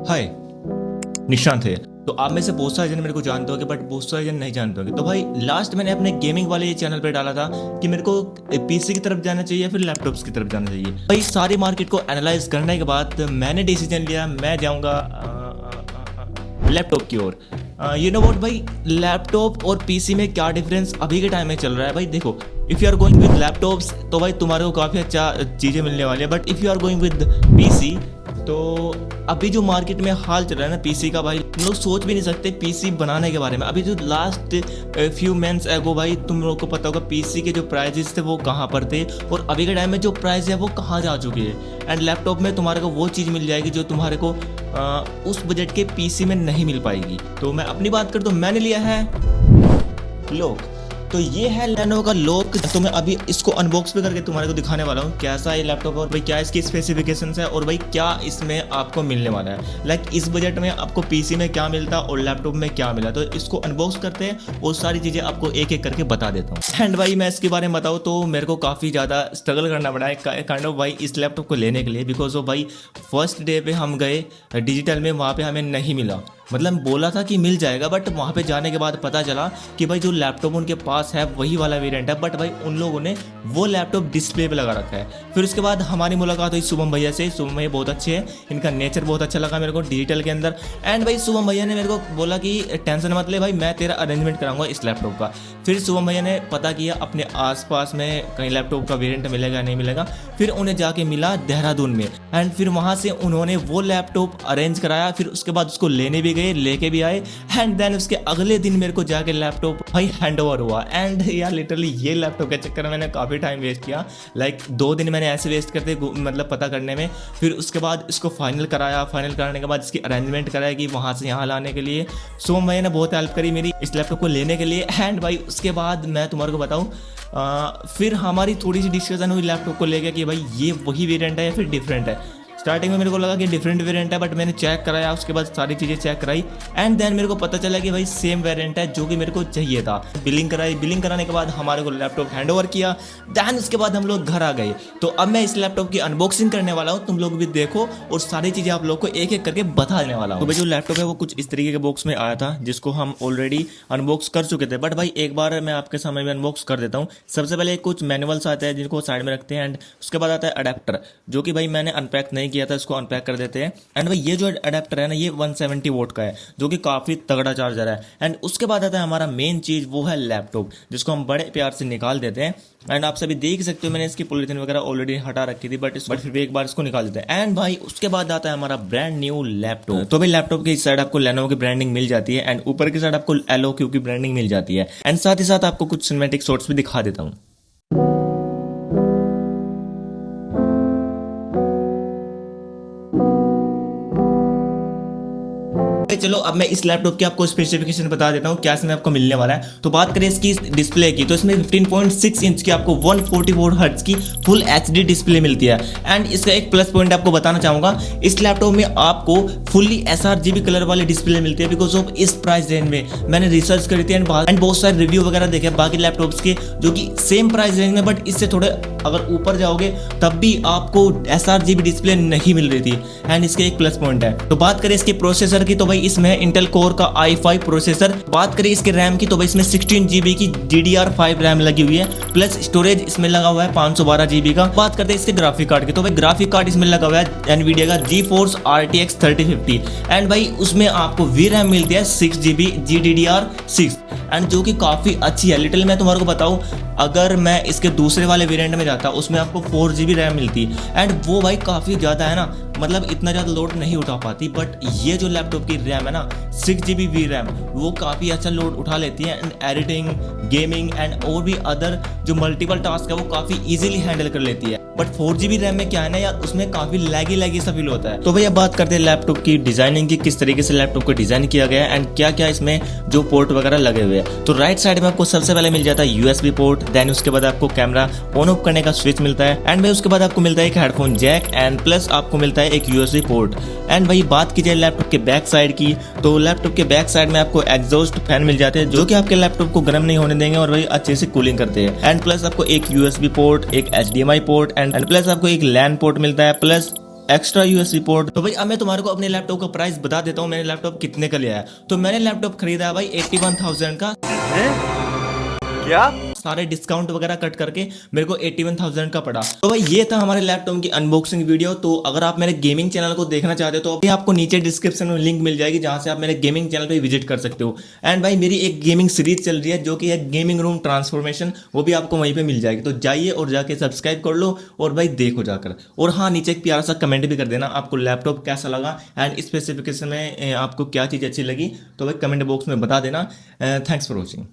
हाय, निशांत है। तो आप में से बहुत सारे जन मेरे को जानते होंगे बट बहुत सारे जन नहीं जानते होंगे। तो भाई लास्ट मैंने अपने गेमिंग वाले चैनल पे डाला था कि मेरे को पीसी की तरफ जाना चाहिए या फिर लैपटॉप्स की तरफ जाना चाहिए। भाई सारी मार्केट को एनालाइज करने के बाद मैंने डिसीजन लिया मैं जाऊंगा लैपटॉप की ओर। यू नो व्हाट भाई, लैपटॉप और पीसी में क्या डिफरेंस अभी के टाइम में चल रहा है। भाई देखो, if you are going with laptops तो भाई तुम्हारे को काफ़ी अच्छा चीज़ें मिलने वाली है, but if you are going with PC तो अभी जो मार्केट में हाल चल रहा है ना पीसी का, भाई तुम लोग सोच भी नहीं सकते पीसी बनाने के बारे में। अभी जो लास्ट फ्यू मंथ्स एगो भाई तुम लोग को पता होगा पीसी के जो प्राइजेस थे वो कहाँ पर थे और अभी के टाइम में जो प्राइस है वो कहाँ जा चुके हैं। एंड लैपटॉप में तुम्हारे को वो चीज़ मिल जाएगी जो तुम्हारे को उस बजट के पीसी में नहीं मिल पाएगी। तो मैं अपनी बात कर तो मैंने लिया है लॉक। तो ये है लेनोवो का लॉक। तो मैं अभी इसको अनबॉक्स भी करके तुम्हारे को दिखाने वाला हूँ कैसा है लैपटॉप और भाई क्या इसकी स्पेसिफिकेशंस है और भाई क्या इसमें आपको मिलने वाला है। लाइक इस बजट में आपको पीसी में क्या मिलता और लैपटॉप में क्या मिला। तो इसको अनबॉक्स करते हैं और सारी चीज़ें आपको एक एक करके बता देता हूँ। एंड भाई मैं इसके बारे में बताऊँ तो मेरे को काफ़ी ज़्यादा स्ट्रगल करना पड़ा है काइंड ऑफ भाई इस लैपटॉप को लेने के लिए, बिकॉज ऑफ भाई फर्स्ट डे पे हम गए डिजिटल में, वहाँ पे हमें नहीं मिला। मतलब बोला था कि मिल जाएगा बट वहाँ पे जाने के बाद पता चला कि भाई जो लैपटॉप उनके पास है वही वाला वेरिएंट है, बट भाई उन लोगों ने वो लैपटॉप डिस्प्ले पे लगा रखा है। फिर उसके बाद हमारी मुलाकात हुई शुभम भैया से। शुभम भैया बहुत अच्छे हैं, इनका नेचर बहुत अच्छा लगा मेरे को डिजिटल के अंदर। एंड भाई शुभम भैया ने मेरे को बोला कि टेंशन मत ले भाई, मैं तेरा अरेंजमेंट कराऊंगा इस लैपटॉप का। फिर शुभम भैया ने पता किया अपने आसपास में कहीं लैपटॉप का वेरिएंट मिलेगा नहीं मिलेगा, फिर उन्हें जाके मिला देहरादून में। एंड फिर वहाँ से उन्होंने वो लैपटॉप अरेंज कराया, फिर उसके बाद उसको लेने भी गए, लेके भी आए। एंड देन उसके अगले दिन मेरे को जाके लैपटॉप भाई हैंड ओवर हुआ। एंड यार लिटरली ये लैपटॉप के चक्कर में मैंने काफ़ी टाइम वेस्ट किया। लाइक 2 दिन मैंने ऐसे वेस्ट करते मतलब पता करने में। फिर उसके बाद इसको फाइनल कराया, फाइनल कराने के बाद इसकी अरेंजमेंट कराया कि वहाँ से यहाँ लाने के लिए। सो मैंने ने बहुत हेल्प करी मेरी इस लैपटॉप को लेने के लिए। एंड भाई उसके बाद मैं तुम्हारे को बताऊँ फिर हमारी थोड़ी सी डिस्कशन हुई लैपटॉप को लेकर कि भाई ये वही वेरिएंट है या फिर डिफरेंट है। स्टार्टिंग में मेरे को लगा कि डिफरेंट वेरिएंट है, बट मैंने चेक कराया, उसके बाद सारी चीज़ें चेक कराई। एंड देन मेरे को पता चला कि भाई सेम वेरिएंट है जो कि मेरे को चाहिए था। बिलिंग कराई, बिलिंग कराने के बाद हमारे को लैपटॉप हैंड ओवर किया। देन उसके बाद हम लोग घर आ गए। तो अब मैं इस लैपटॉप की अनबॉक्सिंग करने वाला हूँ, तुम लोग भी देखो और सारी चीज़ें आप लोग को एक एक करके बता देने वाला हूँ। तो भाई जो लैपटॉप है वो कुछ इस तरीके के बॉक्स में आया था जिसको हम ऑलरेडी अनबॉक्स कर चुके थे, बट भाई एक बार मैं आपके सामने भी अनबॉक्स कर देता हूँ। सबसे पहले कुछ मैनुअल्स आते हैं जिनको साइड में रखते हैं। एंड उसके बाद आता है अडेप्टर, जो कि भाई मैंने अनपैक नहीं किया था, इसको अनपैक देते हैं। एंड भाई ये जो अडेप्टर है ना ये 170 वोट का है जो कि काफी तगड़ा चार्जर है। एंड उसके बाद आता है हमारा मेन चीज, वो है लैपटॉप, जिसको हम बड़े प्यार से निकाल देते हैं। एंड आप सभी देख सकते हो मैंने इसकी पॉलिथीन वगैरह ऑलरेडी हटा रखी थी, बट फिर भी एक बार इसको निकाल देते हैं। एंड भाई उसके बाद आता है हमारा ब्रांड न्यू लैपटॉप। तो भाई लैपटॉप की इस साइड आपको लेनोवो की ब्रांडिंग मिल जाती है एंड ऊपर की साइड आपको एलओक्यू की ब्रांडिंग मिल जाती है। एंड साथ ही साथ आपको कुछ सिनेमैटिक शॉट्स भी दिखा देता हूँ। चलो अब मैं इस लैपटॉप की आपको स्पेसिफिकेशन बता देता हूँ क्या इसमें आपको मिलने वाला है। तो बात करें इसकी डिस्प्ले की, तो इसमें 15.6 इंच की आपको 144 हर्ट्ज की फुल एचडी डिस्प्ले मिलती है। एंड इसका एक प्लस पॉइंट आपको बताना चाहूंगा, इस लैपटॉप में आपको फुल्ली sRGB कलर वाली डिस्प्ले मिलती है। बिकॉज ऑफ इस प्राइस रेंज में मैंने रिसर्च करी थी एंड बहुत सारे रिव्यू वगैरह देखे बाकी लैपटॉप्स के जो कि सेम प्राइस रेंज में, बट इससे थोड़े अगर ऊपर जाओगे तब भी आपको sRGB डिस्प्ले नहीं मिल रही थी। एंड इसके एक प्लस पॉइंट है। तो बात करें इसके प्रोसेसर की, तो भाई इसमें इंटेल कोर का i5 प्रोसेसर। बात करें इसके रैम की, तो भाई इसमें 16 GB की DDR5 रैम लगी हुई है, प्लस स्टोरेज इसमें लगा हुआ है 512 GB का। बात करते हैं इसके ग्राफिक कार्ड की, तो भाई ग्राफिक कार्ड इसमें लगा हुआ है एनवीडिया का GeForce RTX 3050। एंड भाई उसमें आपको VRAM मिलती है 6 GB GDDR6 एंड जो कि काफी अच्छी है। लिटिल मैं तुम्हारे को बताऊं, अगर मैं इसके दूसरे वाले वेरिएंट में जाता उसमें आपको 4 GB रैम मिलती एंड वो भाई काफी ज्यादा है ना, मतलब इतना ज़्यादा लोड नहीं उठा पाती। बट ये जो लैपटॉप की रैम है ना 6 GB VRAM, वो काफ़ी अच्छा लोड उठा लेती है एंड एडिटिंग, गेमिंग एंड और भी अदर जो मल्टीपल टास्क है वो काफ़ी इजीली हैंडल कर लेती है। बट 4 GB रैम में क्या है ना यार, उसमें काफ़ी लैगी सा फील होता है। तो भैया बात करते हैं लैपटॉप की डिजाइनिंग की, किस तरीके से लैपटॉप को डिजाइन किया गया है एंड क्या क्या इसमें जो पोर्ट वगैरह लगे हुए हैं। तो राइट साइड में आपको सबसे पहले मिल जाता है USB पोर्ट, देन उसके बाद आपको कैमरा ऑन ऑफ करने का स्विच मिलता है एंड भाई उसके बाद आपको मिलता है एक हेडफोन जैक एंड प्लस आपको मिलता है एक USB पोर्ट। एंड भाई बात की जाए लैपटॉप के बैक साइड की, तो लैपटॉप के बैक साइड में आपको एग्जॉस्ट फैन मिल जाते हैं जो कि आपके लैपटॉप को गर्म नहीं होने देंगे और भाई अच्छे से कूलिंग करते हैं। एंड प्लस आपको एक USB पोर्ट, एक HDMI पोर्ट एंड प्लस आपको एक LAN पोर्ट मिलता है, प्लस एक्स्ट्रा यूएसबी पोर्ट। तो भाई अब मैं तुम्हारे को अपने लैपटॉप का प्राइस बता देता हूँ, मैंने लैपटॉप कितने का लिया है। तो मैंने लैपटॉप खरीदा है भाई 81,000 का। क्या? सारे डिस्काउंट वगैरह कट करके मेरे को 81,000 का पड़ा। तो भाई ये था हमारे लैपटॉप की अनबॉक्सिंग वीडियो। तो अगर आप मेरे गेमिंग चैनल को देखना चाहते हो तो अभी आपको नीचे डिस्क्रिप्शन में लिंक मिल जाएगी, जहां से आप मेरे गेमिंग चैनल पे विजिट कर सकते हो। एंड भाई मेरी एक गेमिंग सीरीज चल रही है जो कि है गेमिंग रूम ट्रांसफॉर्मेशन, वो भी आपको वहीं पे मिल जाएगी। तो जाइए और जाके सब्सक्राइब कर लो और भाई देखो जाकर। और हाँ, नीचे एक प्यारा सा कमेंट भी कर देना आपको लैपटॉप कैसा लगा एंड स्पेसिफिकेशन में आपको क्या चीज़ अच्छी लगी। तो भाई कमेंट बॉक्स में बता देना। Thanks for watching.